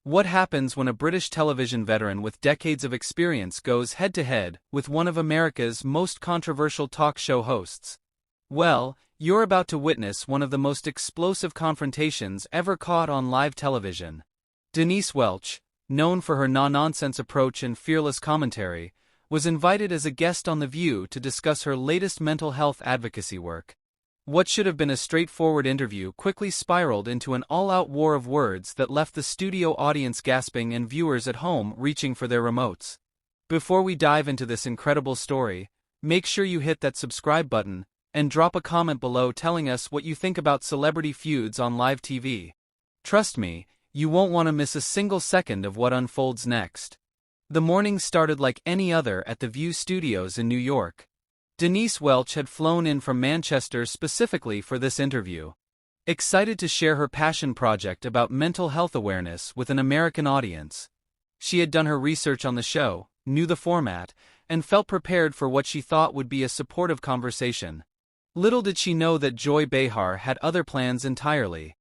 What happens when a British television veteran with decades of experience goes head-to-head with one of America's most controversial talk show hosts? Well, you're about to witness one of the most explosive confrontations ever caught on live television. Denise Welch, known for her no-nonsense approach and fearless commentary, was invited as a guest on The View to discuss her latest mental health advocacy work. What should have been a straightforward interview quickly spiraled into an all-out war of words that left the studio audience gasping and viewers at home reaching for their remotes. Before we dive into this incredible story, make sure you hit that subscribe button and drop a comment below telling us what you think about celebrity feuds on live TV. Trust me, you won't want to miss a single second of what unfolds next. The morning started like any other at the View Studios in New York. Denise Welch had flown in from Manchester specifically for this interview. Excited to share her passion project about mental health awareness with an American audience. She had done her research on the show, knew the format, and felt prepared for what she thought would be a supportive conversation. Little did she know that Joy Behar had other plans entirely.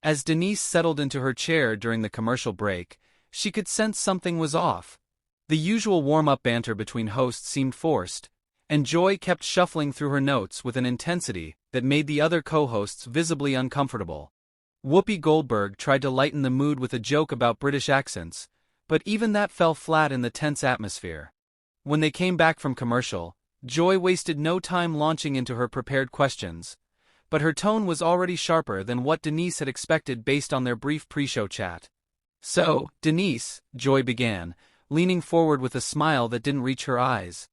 As Denise settled into her chair during the commercial break, she could sense something was off. The usual warm-up banter between hosts seemed forced, and Joy kept shuffling through her notes with an intensity that made the other co-hosts visibly uncomfortable. Whoopi Goldberg tried to lighten the mood with a joke about British accents, but even that fell flat in the tense atmosphere. When they came back from commercial, Joy wasted no time launching into her prepared questions, but her tone was already sharper than what Denise had expected based on their brief pre-show chat. "So, Denise," Joy began, leaning forward with a smile that didn't reach her eyes.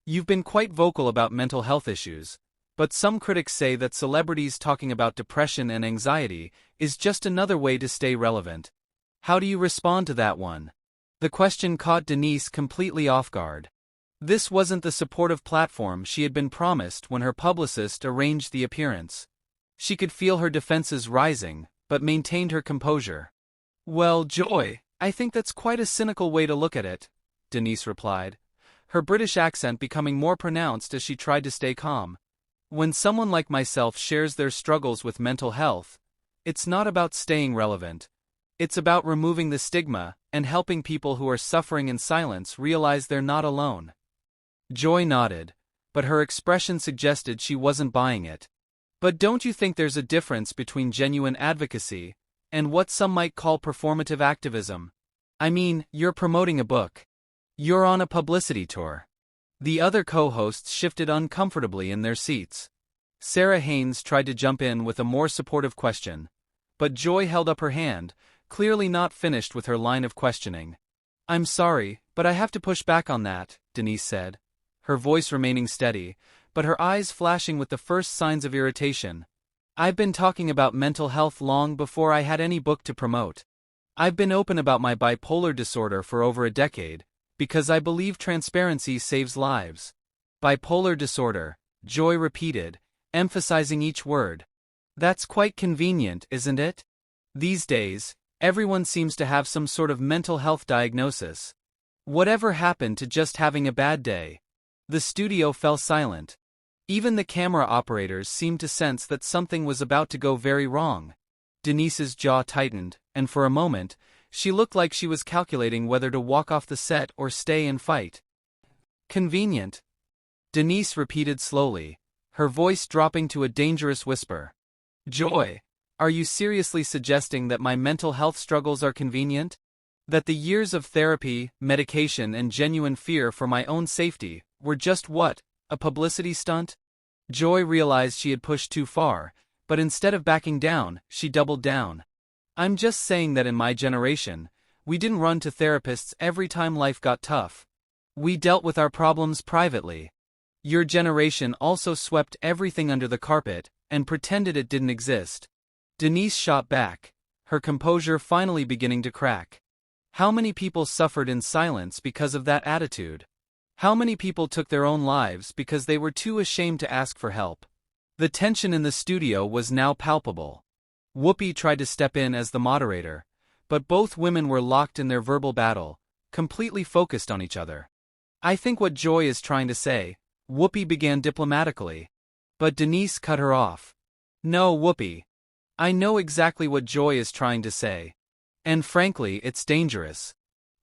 "You've been quite vocal about mental health issues, but some critics say that celebrities talking about depression and anxiety is just another way to stay relevant. How do you respond to that one?" The question caught Denise completely off guard. This wasn't the supportive platform she had been promised when her publicist arranged the appearance. She could feel her defenses rising, but maintained her composure. "Well, Joy, I think that's quite a cynical way to look at it," Denise replied, her British accent becoming more pronounced as she tried to stay calm. "When someone like myself shares their struggles with mental health, it's not about staying relevant. It's about removing the stigma and helping people who are suffering in silence realize they're not alone." Joy nodded, but her expression suggested she wasn't buying it. "But don't you think there's a difference between genuine advocacy and what some might call performative activism? I mean, you're promoting a book. You're on a publicity tour." The other co-hosts shifted uncomfortably in their seats. Sarah Haynes tried to jump in with a more supportive question, but Joy held up her hand, clearly not finished with her line of questioning. "I'm sorry, but I have to push back on that," Denise said, her voice remaining steady, but her eyes flashing with the first signs of irritation. "I've been talking about mental health long before I had any book to promote. I've been open about my bipolar disorder for over a decade, because I believe transparency saves lives." "Bipolar disorder," Joy repeated, emphasizing each word. "That's quite convenient, isn't it? These days, everyone seems to have some sort of mental health diagnosis. Whatever happened to just having a bad day?" The studio fell silent. Even the camera operators seemed to sense that something was about to go very wrong. Denise's jaw tightened, and for a moment, she looked like she was calculating whether to walk off the set or stay and fight. "Convenient," Denise repeated slowly, her voice dropping to a dangerous whisper. "Joy, are you seriously suggesting that my mental health struggles are convenient? That the years of therapy, medication, and genuine fear for my own safety were just what? A publicity stunt?" Joy realized she had pushed too far, but instead of backing down, she doubled down. "I'm just saying that in my generation, we didn't run to therapists every time life got tough. We dealt with our problems privately. Your generation also swept everything under the carpet and pretended it didn't exist." Denise shot back, her composure finally beginning to crack. How many people suffered in silence because of that attitude? How many people took their own lives because they were too ashamed to ask for help? The tension in the studio was now palpable. Whoopi tried to step in as the moderator, but both women were locked in their verbal battle, completely focused on each other. "I think what Joy is trying to say," Whoopi began diplomatically. But Denise cut her off. "No, Whoopi. I know exactly what Joy is trying to say. And frankly, it's dangerous.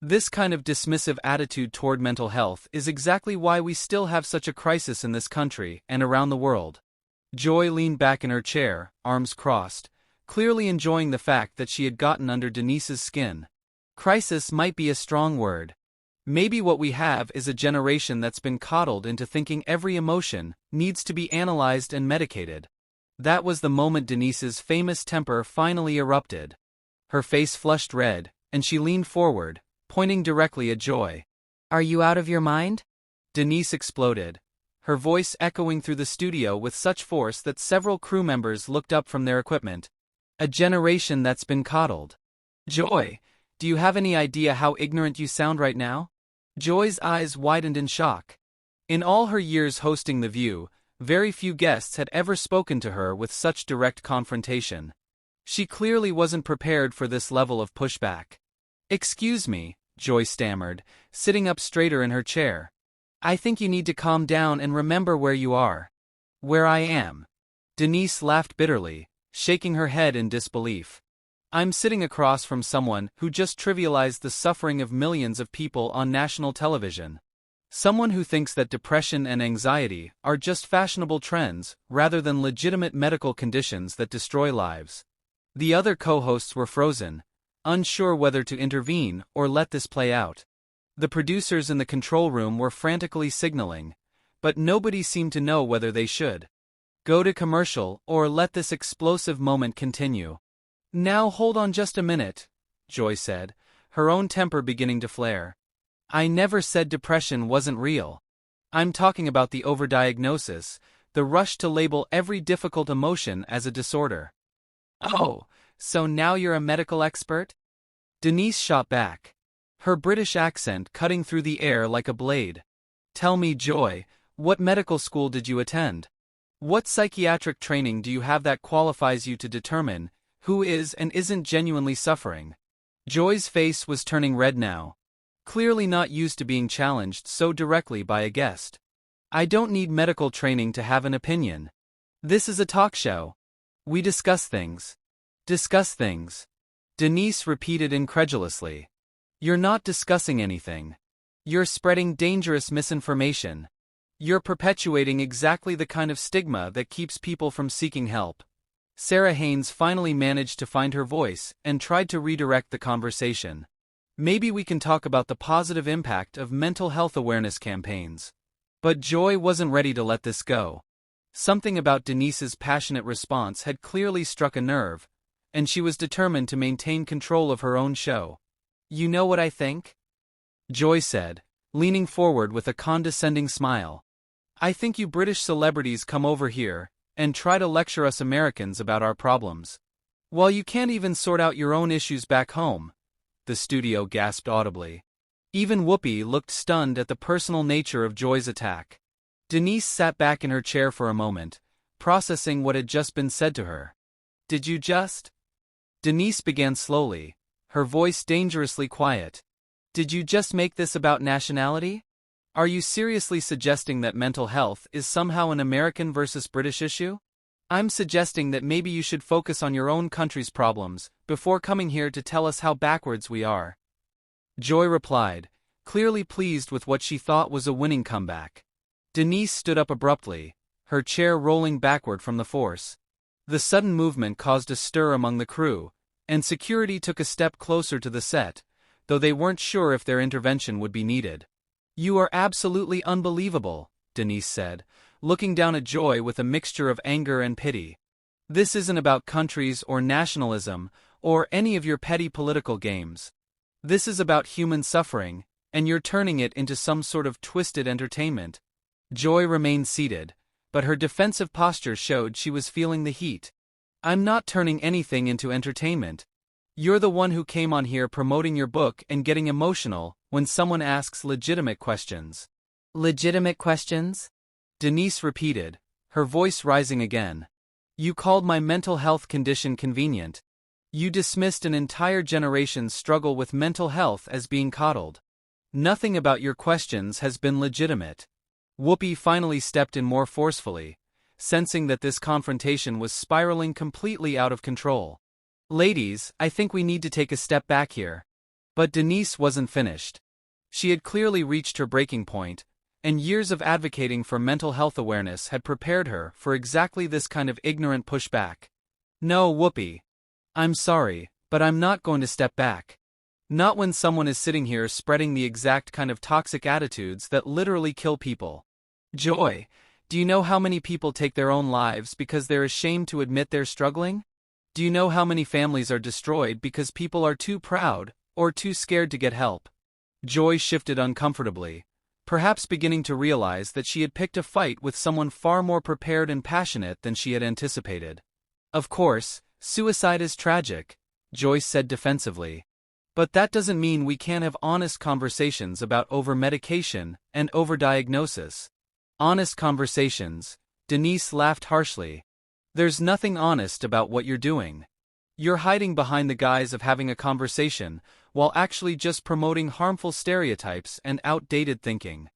This kind of dismissive attitude toward mental health is exactly why we still have such a crisis in this country and around the world. Joy leaned back in her chair, arms crossed, clearly enjoying the fact that she had gotten under Denise's skin. Crisis might be a strong word. Maybe what we have is a generation that's been coddled into thinking every emotion needs to be analyzed and medicated. That was the moment Denise's famous temper finally erupted. Her face flushed red, and she leaned forward, pointing directly at Joy. "Are you out of your mind?" Denise exploded, her voice echoing through the studio with such force that several crew members looked up from their equipment. "A generation that's been coddled. Joy, do you have any idea how ignorant you sound right now?" Joy's eyes widened in shock. In all her years hosting The View, very few guests had ever spoken to her with such direct confrontation. She clearly wasn't prepared for this level of pushback. "Excuse me," Joy stammered, sitting up straighter in her chair. "I think you need to calm down and remember where you are." "Where I am?" Denise laughed bitterly, shaking her head in disbelief. "I'm sitting across from someone who just trivialized the suffering of millions of people on national television. Someone who thinks that depression and anxiety are just fashionable trends rather than legitimate medical conditions that destroy lives." The other co-hosts were frozen, unsure whether to intervene or let this play out. The producers in the control room were frantically signaling, but nobody seemed to know whether they should go to commercial or let this explosive moment continue. "Now hold on just a minute," Joy said, her own temper beginning to flare. "I never said depression wasn't real. I'm talking about the overdiagnosis, the rush to label every difficult emotion as a disorder." "Oh, so now you're a medical expert?" Denise shot back, her British accent cutting through the air like a blade. "Tell me, Joy, what medical school did you attend? What psychiatric training do you have that qualifies you to determine who is and isn't genuinely suffering?" Joy's face was turning red now, clearly not used to being challenged so directly by a guest. "I don't need medical training to have an opinion. This is a talk show. We discuss things." "Discuss things?" Denise repeated incredulously. "You're not discussing anything. You're spreading dangerous misinformation. You're perpetuating exactly the kind of stigma that keeps people from seeking help." Sarah Haynes finally managed to find her voice and tried to redirect the conversation. "Maybe we can talk about the positive impact of mental health awareness campaigns." But Joy wasn't ready to let this go. Something about Denise's passionate response had clearly struck a nerve, and she was determined to maintain control of her own show. "You know what I think?" Joy said, leaning forward with a condescending smile. "I think you British celebrities come over here and try to lecture us Americans about our problems, while you can't even sort out your own issues back home." The studio gasped audibly. Even Whoopi looked stunned at the personal nature of Joy's attack. Denise sat back in her chair for a moment, processing what had just been said to her. "Did you just?" Denise began slowly, her voice dangerously quiet. "Did you just make this about nationality? Are you seriously suggesting that mental health is somehow an American versus British issue? I'm suggesting that maybe you should focus on your own country's problems before coming here to tell us how backwards we are." Joy replied, clearly pleased with what she thought was a winning comeback. Denise stood up abruptly, her chair rolling backward from the force. The sudden movement caused a stir among the crew, and security took a step closer to the set, though they weren't sure if their intervention would be needed. "You are absolutely unbelievable," Denise said, looking down at Joy with a mixture of anger and pity. "This isn't about countries or nationalism or any of your petty political games. This is about human suffering, and you're turning it into some sort of twisted entertainment." Joy remained seated, but her defensive posture showed she was feeling the heat. "I'm not turning anything into entertainment. You're the one who came on here promoting your book and getting emotional when someone asks legitimate questions." "Legitimate questions?" Denise repeated, her voice rising again. "You called my mental health condition convenient. You dismissed an entire generation's struggle with mental health as being coddled. Nothing about your questions has been legitimate." Whoopi finally stepped in more forcefully, sensing that this confrontation was spiraling completely out of control. Ladies, I think we need to take a step back here. But Denise wasn't finished. She had clearly reached her breaking point, and years of advocating for mental health awareness had prepared her for exactly this kind of ignorant pushback. No, Whoopi. I'm sorry, but I'm not going to step back. Not when someone is sitting here spreading the exact kind of toxic attitudes that literally kill people. Joy, do you know how many people take their own lives because they're ashamed to admit they're struggling? Do you know how many families are destroyed because people are too proud or too scared to get help? Joy shifted uncomfortably, perhaps beginning to realize that she had picked a fight with someone far more prepared and passionate than she had anticipated. Of course, suicide is tragic, Joyce said defensively. But that doesn't mean we can't have honest conversations about over-medication and over-diagnosis. Honest conversations, Denise laughed harshly. There's nothing honest about what you're doing. You're hiding behind the guise of having a conversation, while actually just promoting harmful stereotypes and outdated thinking.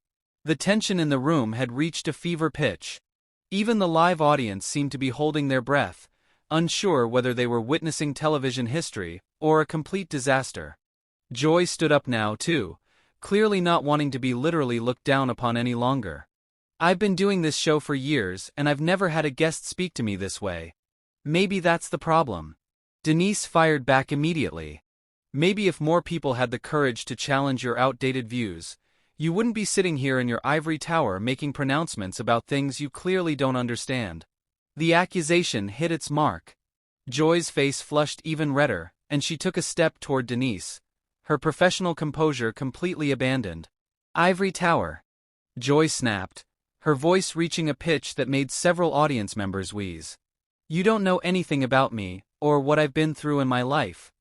The tension in the room had reached a fever pitch. Even the live audience seemed to be holding their breath, unsure whether they were witnessing television history or a complete disaster. Joy stood up now, too, clearly not wanting to be literally looked down upon any longer. I've been doing this show for years and I've never had a guest speak to me this way. Maybe that's the problem. Denise fired back immediately. Maybe if more people had the courage to challenge your outdated views, you wouldn't be sitting here in your ivory tower making pronouncements about things you clearly don't understand. The accusation hit its mark. Joy's face flushed even redder, and she took a step toward Denise, her professional composure completely abandoned. Ivory tower. Joy snapped, her voice reaching a pitch that made several audience members wheeze. You don't know anything about me, or what I've been through in my life.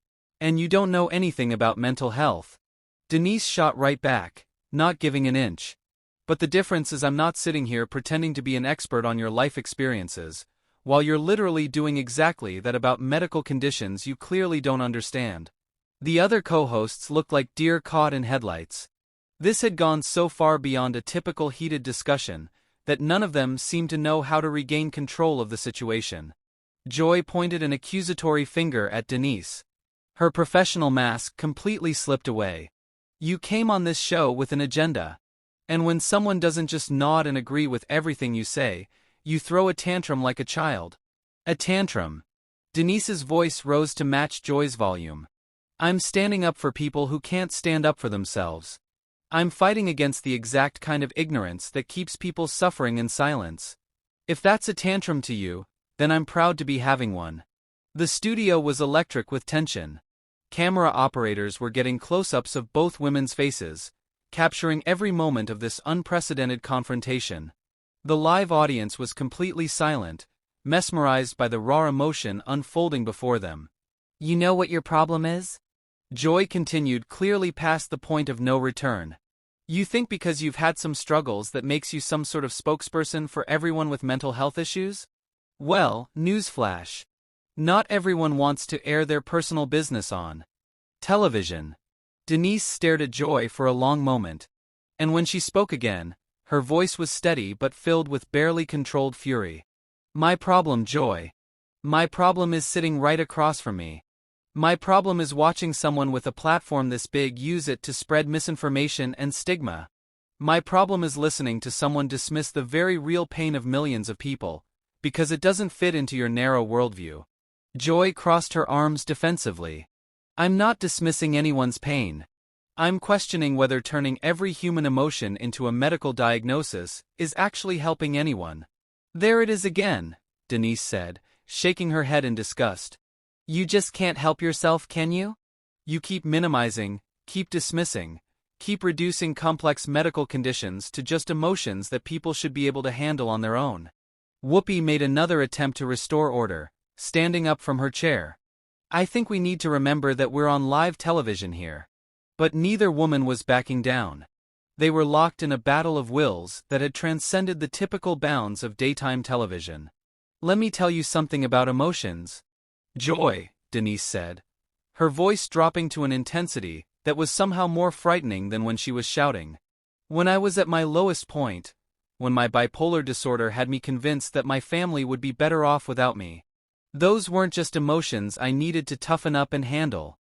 And you don't know anything about mental health. Denise shot right back, not giving an inch. But the difference is I'm not sitting here pretending to be an expert on your life experiences, while you're literally doing exactly that about medical conditions you clearly don't understand. The other co-hosts looked like deer caught in headlights. This had gone so far beyond a typical heated discussion that none of them seemed to know how to regain control of the situation. Joy pointed an accusatory finger at Denise. Her professional mask completely slipped away. You came on this show with an agenda. And when someone doesn't just nod and agree with everything you say, you throw a tantrum like a child. A tantrum. Denise's voice rose to match Joy's volume. I'm standing up for people who can't stand up for themselves. I'm fighting against the exact kind of ignorance that keeps people suffering in silence. If that's a tantrum to you, then I'm proud to be having one. The studio was electric with tension. Camera operators were getting close-ups of both women's faces, capturing every moment of this unprecedented confrontation. The live audience was completely silent, mesmerized by the raw emotion unfolding before them. You know what your problem is? Joy continued, clearly past the point of no return. You think because you've had some struggles that makes you some sort of spokesperson for everyone with mental health issues? Well, newsflash. Not everyone wants to air their personal business on television. Denise stared at Joy for a long moment, and when she spoke again, her voice was steady but filled with barely controlled fury. My problem, Joy. My problem is sitting right across from me. My problem is watching someone with a platform this big use it to spread misinformation and stigma. My problem is listening to someone dismiss the very real pain of millions of people, because it doesn't fit into your narrow worldview. Joy crossed her arms defensively. I'm not dismissing anyone's pain. I'm questioning whether turning every human emotion into a medical diagnosis is actually helping anyone. There it is again, Denise said, shaking her head in disgust. You just can't help yourself, can you? You keep minimizing, keep dismissing, keep reducing complex medical conditions to just emotions that people should be able to handle on their own. Whoopi made another attempt to restore order, standing up from her chair. I think we need to remember that we're on live television here. But neither woman was backing down. They were locked in a battle of wills that had transcended the typical bounds of daytime television. Let me tell you something about emotions. Joy, Denise said, her voice dropping to an intensity that was somehow more frightening than when she was shouting. When I was at my lowest point, when my bipolar disorder had me convinced that my family would be better off without me, Those weren't just emotions I needed to toughen up and handle.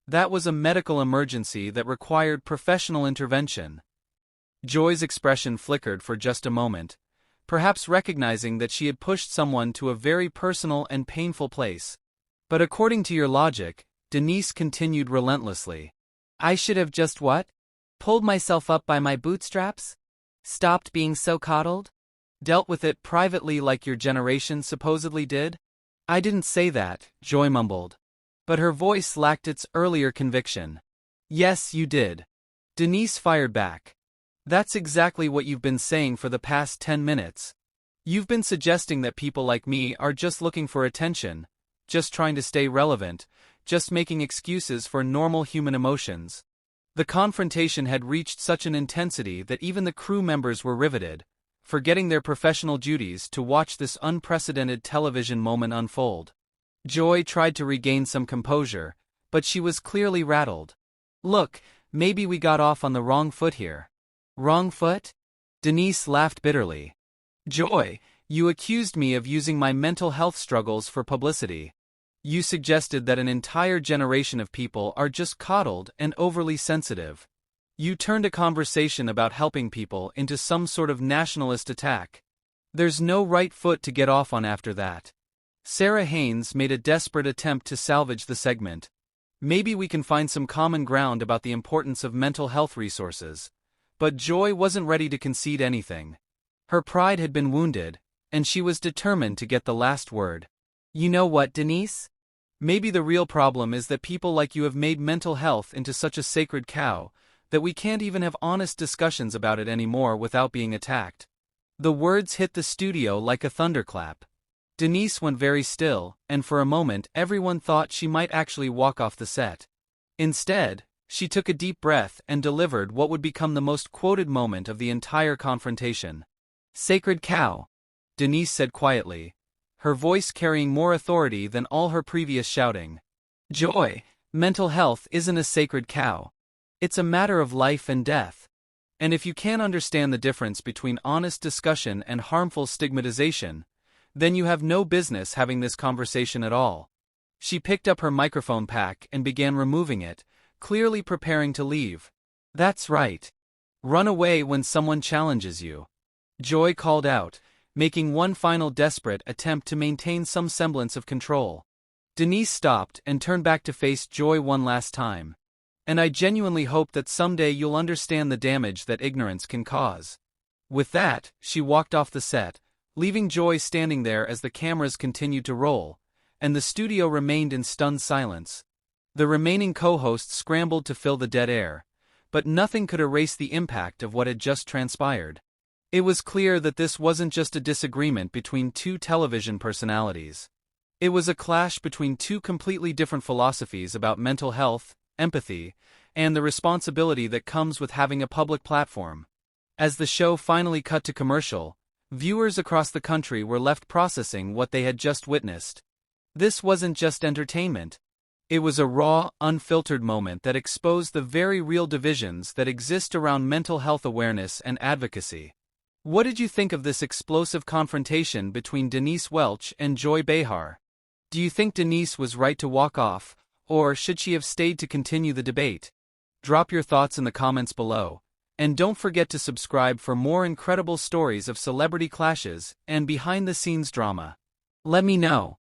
That was a medical emergency that required professional intervention. Joy's expression flickered for just a moment, perhaps recognizing that she had pushed someone to a very personal and painful place. But according to your logic, Denise continued relentlessly. I should have just what? Pulled myself up by my bootstraps? Stopped being so coddled? Dealt with it privately like your generation supposedly did? I didn't say that, Joy mumbled. But her voice lacked its earlier conviction. Yes, you did. Denise fired back. That's exactly what you've been saying for the past 10 minutes. You've been suggesting that people like me are just looking for attention, just trying to stay relevant, just making excuses for normal human emotions. The confrontation had reached such an intensity that even the crew members were riveted, forgetting their professional duties to watch this unprecedented television moment unfold. Joy tried to regain some composure, but she was clearly rattled. Look, maybe we got off on the wrong foot here. Wrong foot? Denise laughed bitterly. Joy, you accused me of using my mental health struggles for publicity. You suggested that an entire generation of people are just coddled and overly sensitive. You turned a conversation about helping people into some sort of nationalist attack. There's no right foot to get off on after that. Sarah Haynes made a desperate attempt to salvage the segment. Maybe we can find some common ground about the importance of mental health resources. But Joy wasn't ready to concede anything. Her pride had been wounded, and she was determined to get the last word. You know what, Denise? Maybe the real problem is that people like you have made mental health into such a sacred cow that we can't even have honest discussions about it anymore without being attacked. The words hit the studio like a thunderclap. Denise went very still, and for a moment everyone thought she might actually walk off the set. Instead, she took a deep breath and delivered what would become the most quoted moment of the entire confrontation. Sacred cow, Denise said quietly, her voice carrying more authority than all her previous shouting. Joy, mental health isn't a sacred cow. It's a matter of life and death. And if you can't understand the difference between honest discussion and harmful stigmatization, then you have no business having this conversation at all. She picked up her microphone pack and began removing it, clearly preparing to leave. That's right. Run away when someone challenges you. Joy called out, making one final desperate attempt to maintain some semblance of control. Denise stopped and turned back to face Joy one last time. And I genuinely hope that someday you'll understand the damage that ignorance can cause. With that, she walked off the set, leaving Joy standing there as the cameras continued to roll, and the studio remained in stunned silence. The remaining co-hosts scrambled to fill the dead air, but nothing could erase the impact of what had just transpired. It was clear that this wasn't just a disagreement between two television personalities. It was a clash between two completely different philosophies about mental health, empathy, and the responsibility that comes with having a public platform. As the show finally cut to commercial, viewers across the country were left processing what they had just witnessed. This wasn't just entertainment. It was a raw, unfiltered moment that exposed the very real divisions that exist around mental health awareness and advocacy. What did you think of this explosive confrontation between Denise Welch and Joy Behar? Do you think Denise was right to walk off, or should she have stayed to continue the debate? Drop your thoughts in the comments below, and don't forget to subscribe for more incredible stories of celebrity clashes and behind-the-scenes drama. Let me know.